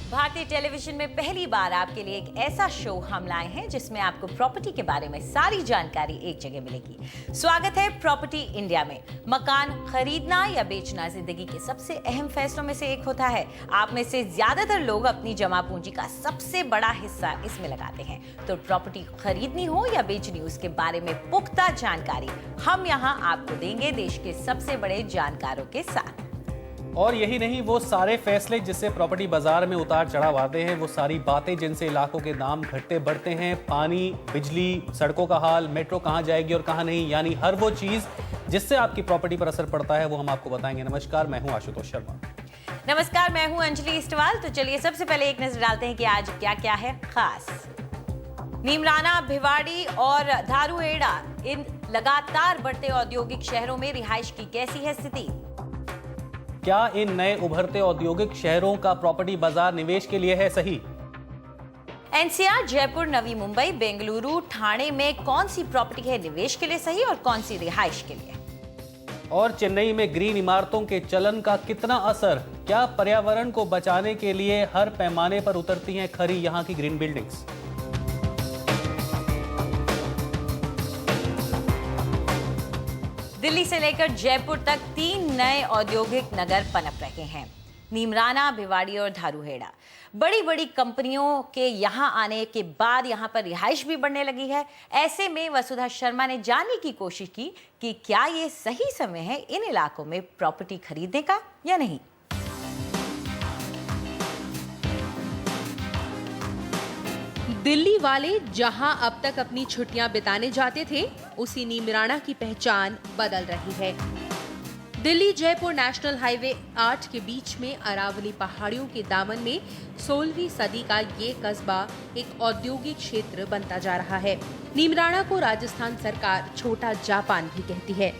भारतीय टेलीविजन में पहली बार आपके लिए एक ऐसा शो हम लाए हैं जिसमें आपको प्रॉपर्टी के बारे में सारी जानकारी एक जगह मिलेगी। स्वागत है प्रॉपर्टी इंडिया में। मकान खरीदना या बेचना जिंदगी के सबसे अहम फैसलों में से एक होता है। आप में से ज्यादातर लोग अपनी जमा पूंजी का सबसे बड़ा हिस्सा इसमें लगाते हैं। तो प्रॉपर्टी खरीदनी हो या बेचनी, उसके बारे में पुख्ता जानकारी हम यहाँ आपको देंगे देश के सबसे बड़े जानकारों के साथ। और यही नहीं, वो सारे फैसले जिससे प्रॉपर्टी बाजार में उतार चढ़ाव आते हैं, वो सारी बातें जिनसे इलाकों के दाम घटते बढ़ते हैं, पानी, बिजली, सड़कों का हाल, मेट्रो कहाँ जाएगी और कहाँ नहीं, यानी हर वो चीज जिससे आपकी प्रॉपर्टी पर असर पड़ता है वो हम आपको बताएंगे। नमस्कार, मैं हूं आशुतोष शर्मा। नमस्कार, मैं हूं अंजलि इस्टवाल। तो चलिए सबसे पहले एक नजर डालते हैं कि आज क्या क्या है खास। नीमराना, भिवाड़ी और धारूहेड़ा, इन लगातार बढ़ते औद्योगिक शहरों में रिहाइश की कैसी है स्थिति? क्या इन नए उभरते औद्योगिक शहरों का प्रॉपर्टी बाजार निवेश के लिए है सही? एनसीआर, जयपुर, नवी मुंबई, बेंगलुरु, ठाणे में कौन सी प्रॉपर्टी है निवेश के लिए सही और कौन सी रिहाइश के लिए? और चेन्नई में ग्रीन इमारतों के चलन का कितना असर? क्या पर्यावरण को बचाने के लिए हर पैमाने पर उतरती हैं खरी यहाँ की ग्रीन बिल्डिंग्स? दिल्ली से लेकर जयपुर तक 3 नए औद्योगिक नगर पनप रहे हैं। नीमराना, भिवाड़ी और धारूहेड़ा। बड़ी बड़ी कंपनियों के यहां आने के बाद यहां पर रिहाइश भी बढ़ने लगी है। ऐसे में वसुधा शर्मा ने जानने की कोशिश की कि क्या ये सही समय है इन इलाकों में प्रॉपर्टी खरीदने का या नहीं। दिल्ली वाले जहां अब तक अपनी छुट्टियां बिताने जाते थे, उसी नीमराना की पहचान बदल रही है। दिल्ली जयपुर नेशनल हाईवे 8 के बीच में अरावली पहाड़ियों के दामन में 16वीं सदी का ये कस्बा एक औद्योगिक क्षेत्र बनता जा रहा है। नीमराना को राजस्थान सरकार छोटा जापान भी कहती है।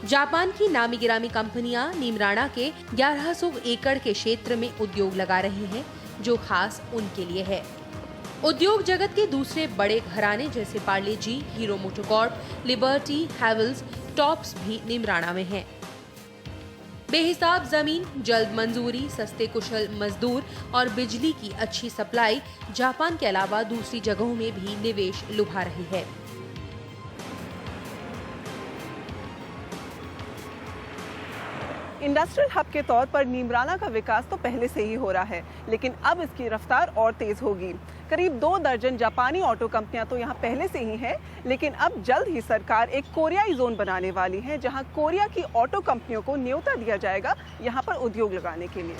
जापान की नामी गिरामी कंपनियां नीमराना के 1100 एकड़ के क्षेत्र में उद्योग लगा रही हैं, जो खास उनके लिए है। उद्योग जगत के दूसरे बड़े घराने जैसे पार्ले जी, हीरो मोटोकॉर्प, लिबर्टी, हैवेल्स, टॉप्स भी नीमराना में हैं। बेहिसाब जमीन, जल्द मंजूरी, सस्ते कुशल मजदूर और बिजली की अच्छी सप्लाई जापान के अलावा दूसरी जगहों में भी निवेश लुभा रही है। इंडस्ट्रियल हब के तौर पर नीमराना का विकास तो पहले से ही हो रहा है, लेकिन अब इसकी रफ्तार और तेज होगी। करीब 2 दर्जन जापानी ऑटो कंपनियां तो यहाँ पहले से ही हैं, लेकिन अब जल्द ही सरकार एक कोरियाई जोन बनाने वाली है, जहाँ कोरिया की ऑटो कंपनियों को न्योता दिया जाएगा यहाँ पर उद्योग लगाने के लिए।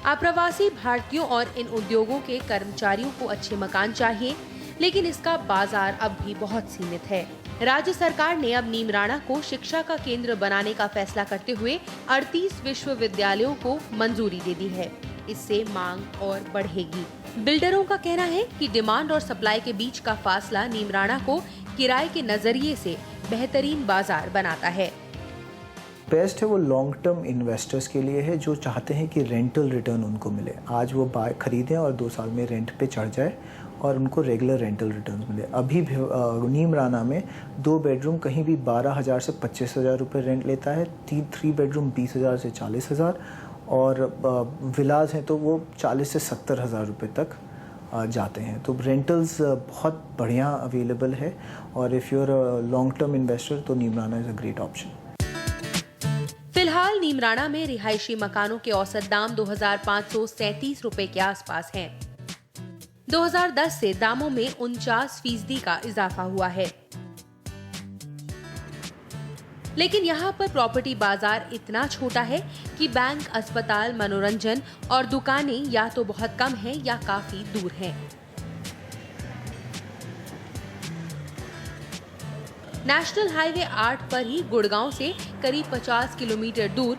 अप्रवासी भारतीयों और इन उद्योगों के कर्मचारियों को अच्छे मकान चाहिए, लेकिन इसका बाजार अब भी बहुत सीमित है। राज्य सरकार ने अब नीमराना को शिक्षा का केंद्र बनाने का फैसला करते हुए 38 विश्वविद्यालयों को मंजूरी दे दी है। इससे मांग और बढ़ेगी। बिल्डरों का कहना है कि डिमांड और सप्लाई के बीच का फासला नीमराना को किराए के नजरिए से बेहतरीन बाजार बनाता है। बेस्ट है वो लॉन्ग टर्म इन्वेस्टर्स के लिए है, जो चाहते हैं कि रेंटल रिटर्न उनको मिले। आज वो खरीदें और 2 साल में रेंट पे चढ़ जाए और उनको रेगुलर रेंटल रिटर्न मिले। अभी नीमराना में 2 बेडरूम कहीं भी 12,000 से 25,000 रुपये रेंट लेता है। 3 बेडरूम 20,000 से 40,000 और विलाज हैं तो वो 40 से 70,000 रुपये तक जाते हैं। तो रेंटल्स बहुत बढ़िया अवेलेबल है और if you are long term investor तो Neemrana is a great option. फिलहाल नीमराना में रिहायशी मकानों के औसत दाम 2,537 रुपए के आसपास हैं। 2010 से दामों में 49% का इजाफा हुआ है। लेकिन यहाँ पर प्रॉपर्टी बाजार इतना छोटा है कि बैंक, अस्पताल, मनोरंजन और दुकानें या तो बहुत कम हैं या काफी दूर हैं। नेशनल हाईवे 8 पर ही गुड़गांव से करीब 50 किलोमीटर दूर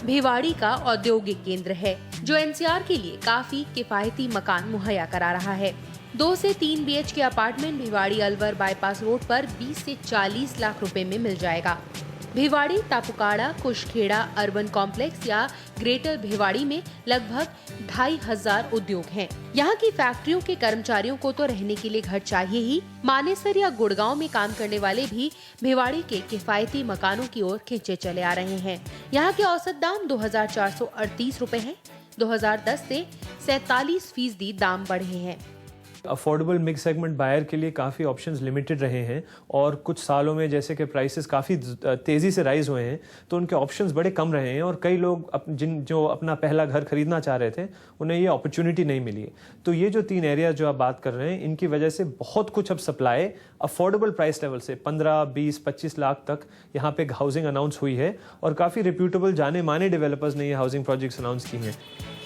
भिवाड़ी का औद्योगिक केंद्र है, जो एनसीआर के लिए काफी किफायती मकान मुहैया करा रहा है। 2 से 3 BHK apartment Bhiwadi Alwar bypass road पर 20 से 40 लाख रुपए में मिल जाएगा। भिवाड़ी, तापुकाड़ा, कुशखेड़ा अर्बन कॉम्प्लेक्स या ग्रेटर भिवाड़ी में लगभग 2,500 उद्योग हैं। यहाँ की फैक्ट्रियों के कर्मचारियों को तो रहने के लिए घर चाहिए ही, मानेसर या गुड़गांव में काम करने वाले भी भिवाड़ी के किफायती मकानों की ओर खींचे चले आ रहे हैं। यहाँ के औसत दाम 2,438 रुपए हैं। 2010 से 47% दाम बढ़े हैं। अफोर्डेबल मिड सेगमेंट बायर के लिए काफ़ी ऑप्शंस लिमिटेड रहे हैं और कुछ सालों में जैसे कि प्राइसेस काफ़ी तेज़ी से राइज हुए हैं तो उनके ऑप्शंस बड़े कम रहे हैं और कई लोग जो अपना पहला घर खरीदना चाह रहे थे उन्हें ये अपॉर्चुनिटी नहीं मिली। तो ये जो 3 एरिया जो आप बात कर रहे हैं इनकी वजह से बहुत कुछ अब सप्लाई अफोर्डेबल प्राइस लेवल से 15, 20, 25 लाख तक यहाँ पे हाउसिंग अनाउंस हुई है और काफ़ी रिप्यूटेबल जाने माने डेवलपर्स ने ये हाउसिंग प्रोजेक्ट्स अनाउंस की हैं।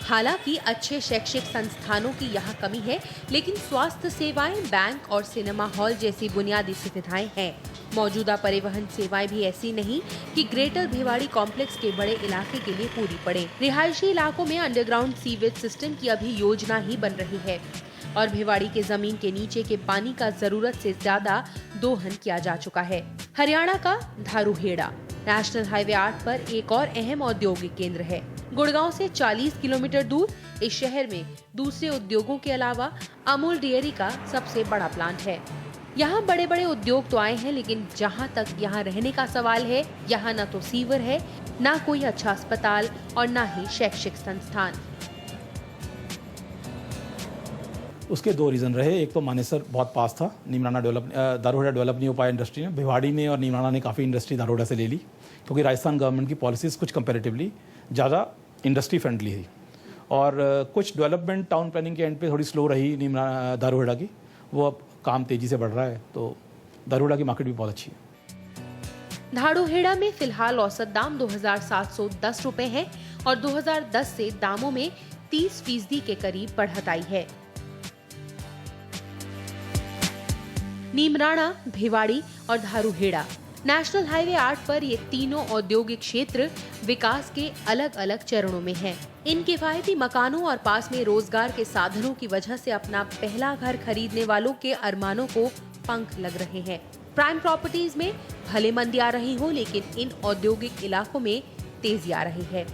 हालांकि अच्छे शैक्षिक संस्थानों की यहाँ कमी है, लेकिन स्वास्थ्य सेवाएं, बैंक और सिनेमा हॉल जैसी बुनियादी सुविधाएं हैं। मौजूदा परिवहन सेवाएं भी ऐसी नहीं कि ग्रेटर भिवाड़ी कॉम्प्लेक्स के बड़े इलाके के लिए पूरी पड़े। रिहायशी इलाकों में अंडरग्राउंड सीवेज सिस्टम की अभी योजना ही बन रही है और भिवाड़ी के जमीन के नीचे के पानी का जरूरत से ज्यादा दोहन किया जा चुका है। हरियाणा का धारूहेड़ा नेशनल हाईवे 8 पर एक और अहम औद्योगिक केंद्र है। गुड़गांव से 40 किलोमीटर दूर इस शहर में दूसरे उद्योगों के अलावा अमूल डेयरी का सबसे बड़ा प्लांट है। यहाँ बड़े बड़े उद्योग तो आए हैं, लेकिन जहाँ तक यहाँ रहने का सवाल है, यहाँ न तो सीवर है, न कोई अच्छा अस्पताल और न ही शैक्षिक संस्थान। उसके 2 रीज़न रहे। एक तो मानेसर बहुत पास था, नीमराना दारूहेड़ा डेवलप नहीं हो पाया इंडस्ट्री में। भिवाड़ी ने और नीमराना ने काफ़ी इंडस्ट्री दारूहेड़ा से ले ली क्योंकि राजस्थान गवर्नमेंट की पॉलिसीज़ कुछ कंपैरेटिवली ज़्यादा इंडस्ट्री फ्रेंडली थी और कुछ डेवलपमेंट टाउन प्लानिंग के एंड पे थोड़ी स्लो रही दारूहेड़ा की। वो अब काम तेज़ी से बढ़ रहा है तो दारूहेड़ा की मार्केट भी बहुत अच्छी है। धारूहेड़ा में फिलहाल औसत दाम 2710 रुपए है और 2010 से दामों में 30% के करीब बढ़त आई है। नीमराना, भिवाड़ी और धारूहेड़ा नेशनल हाईवे 8 पर ये तीनों औद्योगिक क्षेत्र विकास के अलग अलग चरणों में हैं। इन किफायती मकानों और पास में रोजगार के साधनों की वजह से अपना पहला घर खरीदने वालों के अरमानों को पंख लग रहे हैं। प्राइम प्रॉपर्टीज में भले मंदी आ रही हो, लेकिन इन औद्योगिक इलाकों में तेजी आ रही है।